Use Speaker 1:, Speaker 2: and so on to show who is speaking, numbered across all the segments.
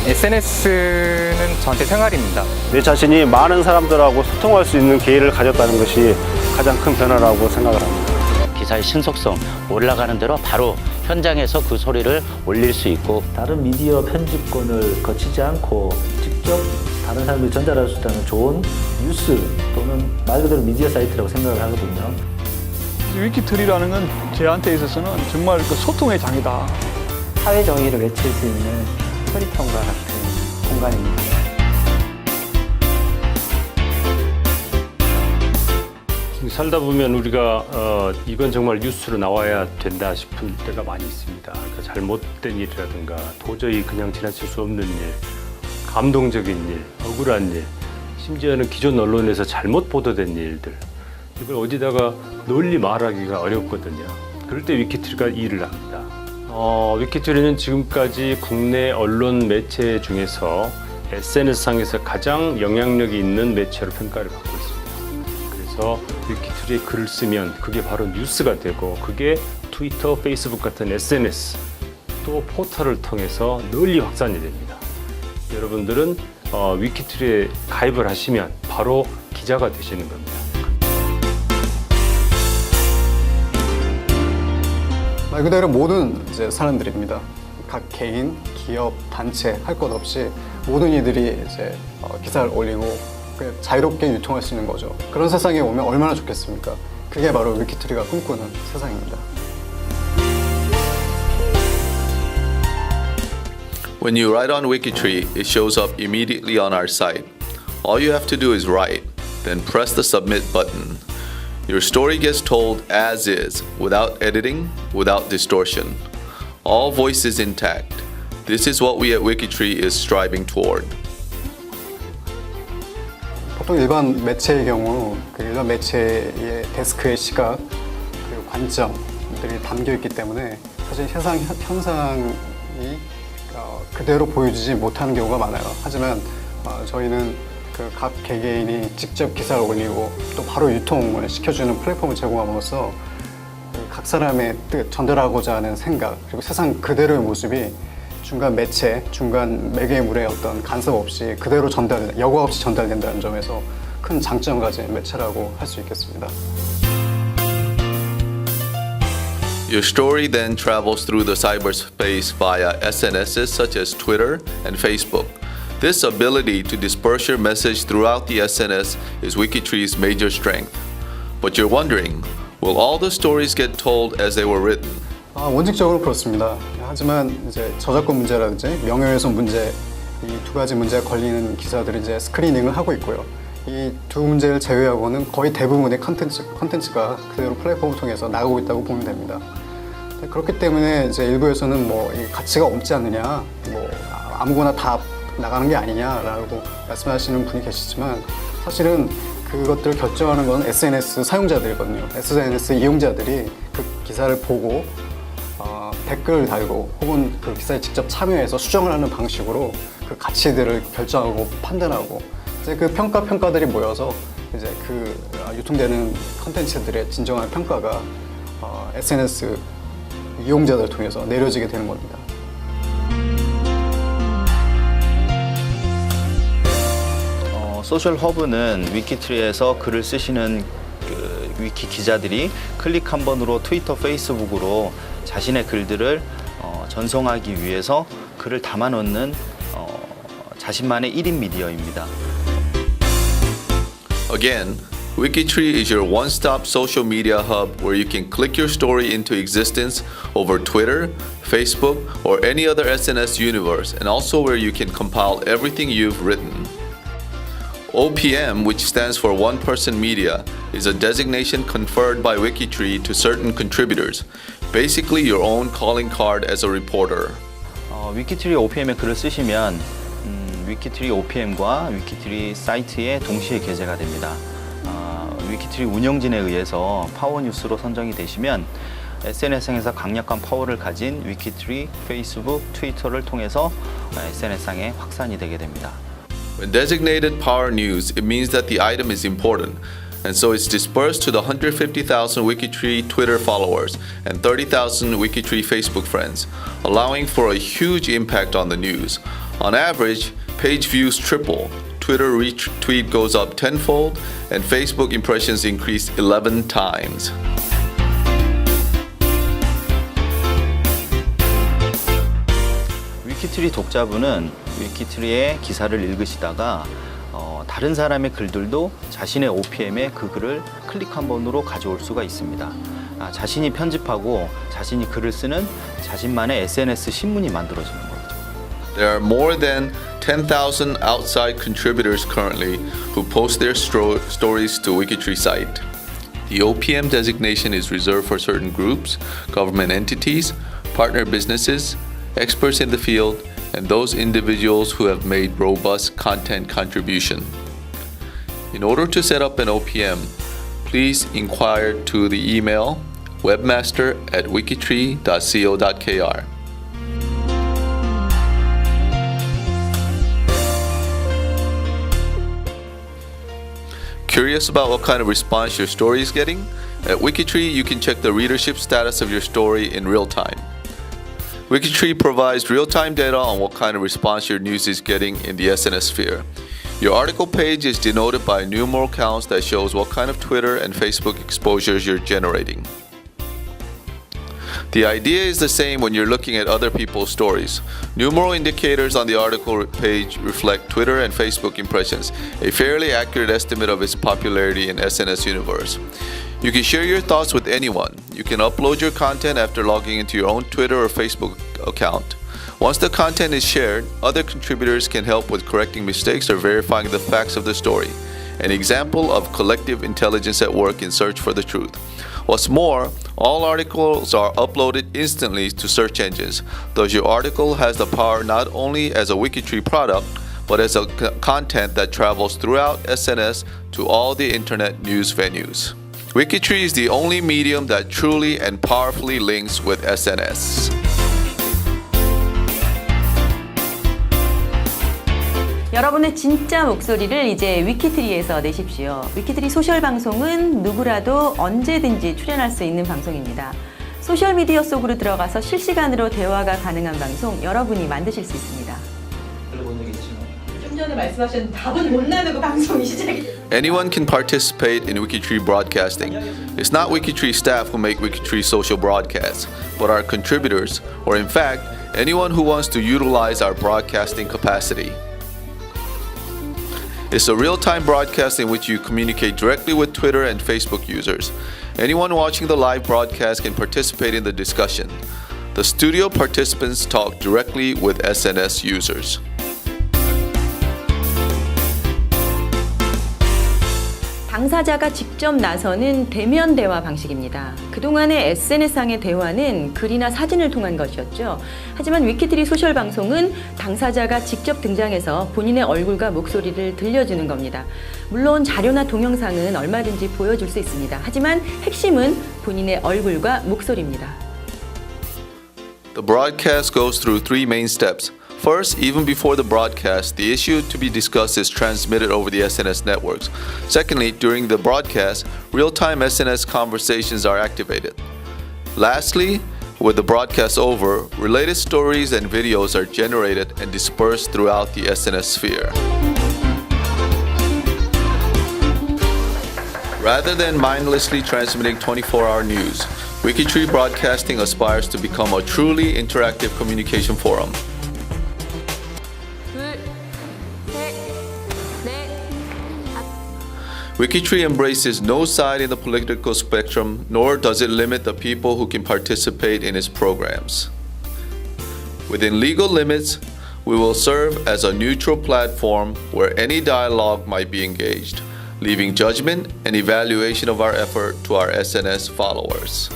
Speaker 1: SNS는 저한테 생활입니다.
Speaker 2: 내 자신이 많은 사람들하고 소통할 수 있는 기회를 가졌다는 것이 가장 큰 변화라고 생각을 합니다.
Speaker 3: 기사의 신속성, 올라가는 대로 바로 현장에서 그 소리를 올릴 수 있고
Speaker 4: 다른 미디어 편집권을 거치지 않고 직접 다른 사람들이 전달할 수 있다는 좋은 뉴스 또는 말 그대로 미디어 사이트라고 생각을 하거든요.
Speaker 5: 위키트리라는 건 저한테 있어서는 정말 그 소통의 장이다.
Speaker 6: 사회 정의를 외칠 수 있는 스토리텀과 같은 공간입니다.
Speaker 7: 살다 보면 우리가 이건 정말 뉴스로 나와야 된다 싶은 때가 많이 있습니다. 그러니까 잘못된 일이라든가 도저히 그냥 지나칠 수 없는 일, 감동적인 일, 억울한 일, 심지어는 기존 언론에서 잘못 보도된 일들, 이걸 어디다가 널리 말하기가 어렵거든요. 그럴 때 위키트리가 일을 합니다. 위키트리는 지금까지 국내 언론 매체 중에서 SNS상에서 가장 영향력이 있는 매체로 평가를 받고 있습니다. 그래서 위키트리에 글을 쓰면 그게 바로 뉴스가 되고 그게 트위터, 페이스북 같은 SNS 또 포털을 통해서 널리 확산이 됩니다. 여러분들은 위키트리에 가입을 하시면 바로 기자가 되시는 겁니다.
Speaker 8: 말 그대로 모든 이제 사람들입니다. 각 개인, 기업, 단체 할 것 없이 모든 이들이 이제 기사를 올리고 자유롭게 유통할 수 있는 거죠. 그런 세상에 오면 얼마나 좋겠습니까? 그게 바로 위키트리가 꿈꾸는 세상입니다.
Speaker 9: When you write on Wikitree, it shows up immediately on our site. All you have to do is write, then press the submit button. Your story gets told as is, without editing, without distortion. All voices intact. This is what we at Wikitree is striving toward.
Speaker 8: 보통 일반 매체의 경우 그 일반 매체의 데스크의 시각 그리고 관점들이 담겨 있기 때문에 사실 현상이 그대로 보여주지 못하는 경우가 많아요. 하지만 저희는 그 각 개개인이 직접 기사를 올리고 또 바로 유통을 시켜주는 플랫폼을 제공함으로써 각 사람의 뜻, 전달하고자 하는 생각 그리고 세상 그대로의 모습이 중간 매체, 중간 매개물의 어떤 간섭 없이 그대로 여과 없이 전달된다는 점에서 큰 장점을 가진 매체라고 할 수 있겠습니다.
Speaker 9: Your story then travels through the cyberspace via SNSs such as Twitter and Facebook. This ability to disperse your message throughout the SNS is Wikitree's major strength. But you're wondering, will all the stories get told as they were written?
Speaker 8: 원칙적으로 그렇습니다. 하지만 이제 저작권 문제라든지 명예훼손 문제 이 두 가지 문제가 걸리는 기사들이 이제 스크리닝을 하고 있고요. 이 두 문제를 제외하고는 거의 대부분의 컨텐츠가 그대로 플랫폼을 통해서 나가고 있다고 보면 됩니다. 그렇기 때문에 이제 일부에서는 뭐 이 가치가 없지 않느냐, 뭐 아무거나 다 나가는 게 아니냐라고 말씀하시는 분이 계시지만 사실은 그것들을 결정하는 건 SNS 사용자들이거든요. SNS 이용자들이 그 기사를 보고 댓글을 달고 혹은 그 기사에 직접 참여해서 수정을 하는 방식으로 그 가치들을 결정하고 판단하고 이제 그 평가들이 모여서 이제 그 유통되는 컨텐츠들의 진정한 평가가 SNS 이용자들을 통해서 내려지게 되는 겁니다.
Speaker 10: 소셜 허브는 위키트리에서 글을 쓰시는 그 위키 기자들이 클릭 한 번으로 트위터, 페이스북으로 자신의 글들을 전송하기 위해서 글을 담아 놓는 자신만의 1인 미디어입니다.
Speaker 9: Again, Wikitree is your one-stop social media hub where you can click your story into existence over Twitter, Facebook, or any other SNS universe, and also where you can compile everything you've written. OPM, which stands for One Person Media, is a designation conferred by Wikitree to certain contributors, basically your own calling card as a reporter.
Speaker 10: 위키트리 OPM에 글을 쓰시면 위키트리 OPM과 위키트리 사이트에 동시에 게재가 됩니다. 위키트리 운영진에 의해서 파워뉴스로 선정이 되시면 SNS상에서 강력한 파워를 가진 위키트리, 페이스북, 트위터를 통해서 SNS상에 확산이 되게 됩니다.
Speaker 9: When designated Power News, it means that the item is important, and so it's dispersed to the 150,000 Wikitree Twitter followers and 30,000 Wikitree Facebook friends, allowing for a huge impact on the news. On average, page views triple, Twitter retweet goes up tenfold, and Facebook impressions increase 11 times.
Speaker 10: 위키트리 독자분은 위키트리의 기사를 읽으시다가 다른 사람의 글들도 자신의 OPM에 그 글을 클릭 한 번으로 가져올 수가 있습니다. 자신이 편집하고 자신이 글을 쓰는 자신만의 SNS 신문이 만들어지는 거죠.
Speaker 9: There are more than 10,000 outside contributors currently who post their stories to Wikitree site. The OPM designation is reserved for certain groups, government entities, partner businesses, experts in the field, and those individuals who have made robust content contribution. In order to set up an OPM, please inquire to the email webmaster@wikitree.co.kr. Curious about what kind of response your story is getting? At Wikitree, you can check the readership status of your story in real time. Wikitree provides real-time data on what kind of response your news is getting in the SNS sphere. Your article page is denoted by numeral counts that shows what kind of Twitter and Facebook exposures you're generating. The idea is the same when you're looking at other people's stories. Numeral indicators on the article page reflect Twitter and Facebook impressions, a fairly accurate estimate of its popularity in SNS universe. You can share your thoughts with anyone. You can upload your content after logging into your own Twitter or Facebook account. Once the content is shared, other contributors can help with correcting mistakes or verifying the facts of the story. An example of collective intelligence at work in search for the truth. What's more, all articles are uploaded instantly to search engines, thus your article has the power not only as a Wikitree product, but as a content that travels throughout SNS to all the internet news venues. Wikitree is the only medium that truly and powerfully links with SNS.
Speaker 1: 여러분의 진짜 목소리를 이제 위키트리에서 내십시오. 위키트리 소셜 방송은 누구라도 언제든지 출연할 수 있는 방송입니다. 소셜미디어 속으로 들어가서 실시간으로 대화가 가능한 방송 여러분이 만드실 수 있습니다. 좀 전에 말씀하신 답은 못 나누고 방송이 시작이
Speaker 9: Anyone can participate in Wikitree broadcasting. It's not Wikitree staff who make Wikitree social broadcasts, but our contributors, or in fact, anyone who wants to utilize our broadcasting capacity. It's a real-time broadcast in which you communicate directly with Twitter and Facebook users. Anyone watching the live broadcast can participate in the discussion. The studio participants talk directly with SNS users.
Speaker 1: 당사자가 직접 나서는 대면 대화 방식입니다. 그동안의 SNS상의 대화는 글이나 사진을 통한 것이었죠. 하지만 위키트리 소셜 방송은 당사자가 직접 등장해서 본인의 얼굴과 목소리를 들려주는 겁니다. 물론 자료나 동영상은 얼마든지 보여줄 수 있습니다. 하지만 핵심은 본인의 얼굴과 목소리입니다.
Speaker 9: The broadcast goes through three main steps. First, even before the broadcast, the issue to be discussed is transmitted over the SNS networks. Secondly, during the broadcast, real-time SNS conversations are activated. Lastly, with the broadcast over, related stories and videos are generated and dispersed throughout the SNS sphere. Rather than mindlessly transmitting 24-hour news, Wikitree Broadcasting aspires to become a truly interactive communication forum. Wikitree embraces no side in the political spectrum, nor does it limit the people who can participate in its programs. Within legal limits, we will serve as a neutral platform where any dialogue might be engaged, leaving judgment and evaluation of our effort to our SNS followers.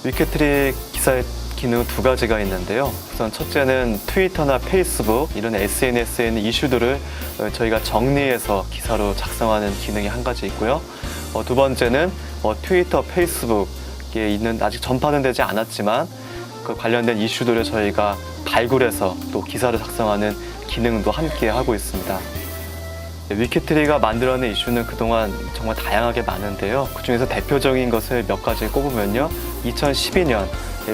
Speaker 11: 위키트리 기사의 기능 두 가지가 있는데요. 우선 첫째는 트위터나 페이스북 이런 SNS에 있는 이슈들을 저희가 정리해서 기사로 작성하는 기능이 한 가지 있고요. 두 번째는 트위터, 페이스북에 있는 아직 전파는 되지 않았지만 그 관련된 이슈들을 저희가 발굴해서 또 기사를 작성하는 기능도 함께 하고 있습니다. 위키트리가 만들어낸 이슈는 그동안 정말 다양하게 많은데요. 그중에서 대표적인 것을 몇 가지 꼽으면요. 2012년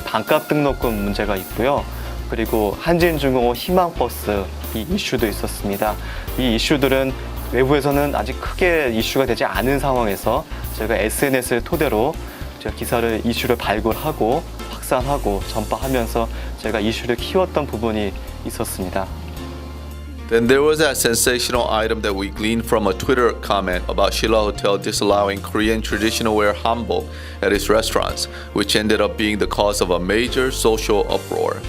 Speaker 11: 반값 등록금 문제가 있고요. 그리고 한진중공업 희망버스 이 이슈도 있었습니다. 이 이슈들은 외부에서는 아직 크게 이슈가 되지 않은 상황에서 저희가 SNS를 토대로 제가 기사를 이슈를 발굴하고 확산하고 전파하면서 제가 이슈를 키웠던 부분이 있었습니다.
Speaker 9: Then there was that sensational item that we gleaned from a Twitter comment about Shilla Hotel disallowing Korean traditional wear hanbok at its restaurants, which ended up being the cause of a major social uproar.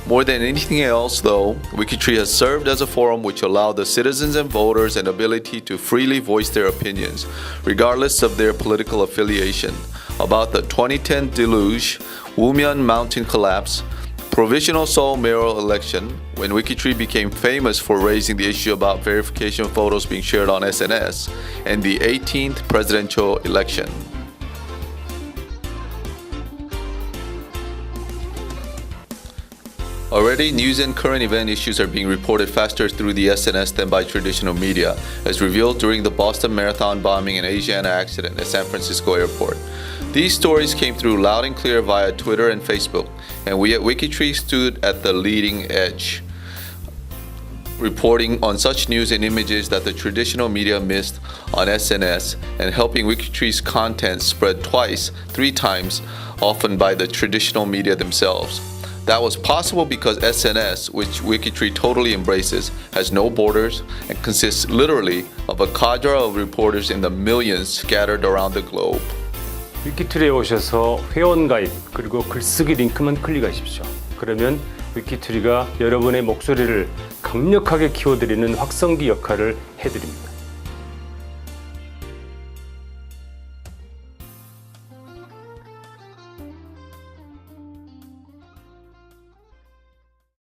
Speaker 9: More than anything else, though, Wikitree has served as a forum which allowed the citizens and voters an ability to freely voice their opinions, regardless of their political affiliation, about the 2010 deluge, Wumyeon Mountain collapse, Provisional Seoul mayoral election, when Wikitree became famous for raising the issue about verification photos being shared on SNS, and the 18th presidential election. Already, news and current event issues are being reported faster through the SNS than by traditional media, as revealed during the Boston Marathon bombing and Asiana accident at San Francisco Airport. These stories came through loud and clear via Twitter and Facebook, and we at Wikitree stood at the leading edge, reporting on such news and images that the traditional media missed on SNS, and helping Wikitree's content spread twice, 3 times, often by the traditional media themselves. That was possible because SNS, which Wikitree totally embraces, has no borders and consists literally of a cadre of reporters in the millions scattered around the globe.
Speaker 7: 위키트리에 오셔서 회원가입 그리고 글쓰기 링크만 클릭하십시오. 그러면 위키트리가 여러분의 목소리를 강력하게 키워드리는 확성기 역할을 해드립니다.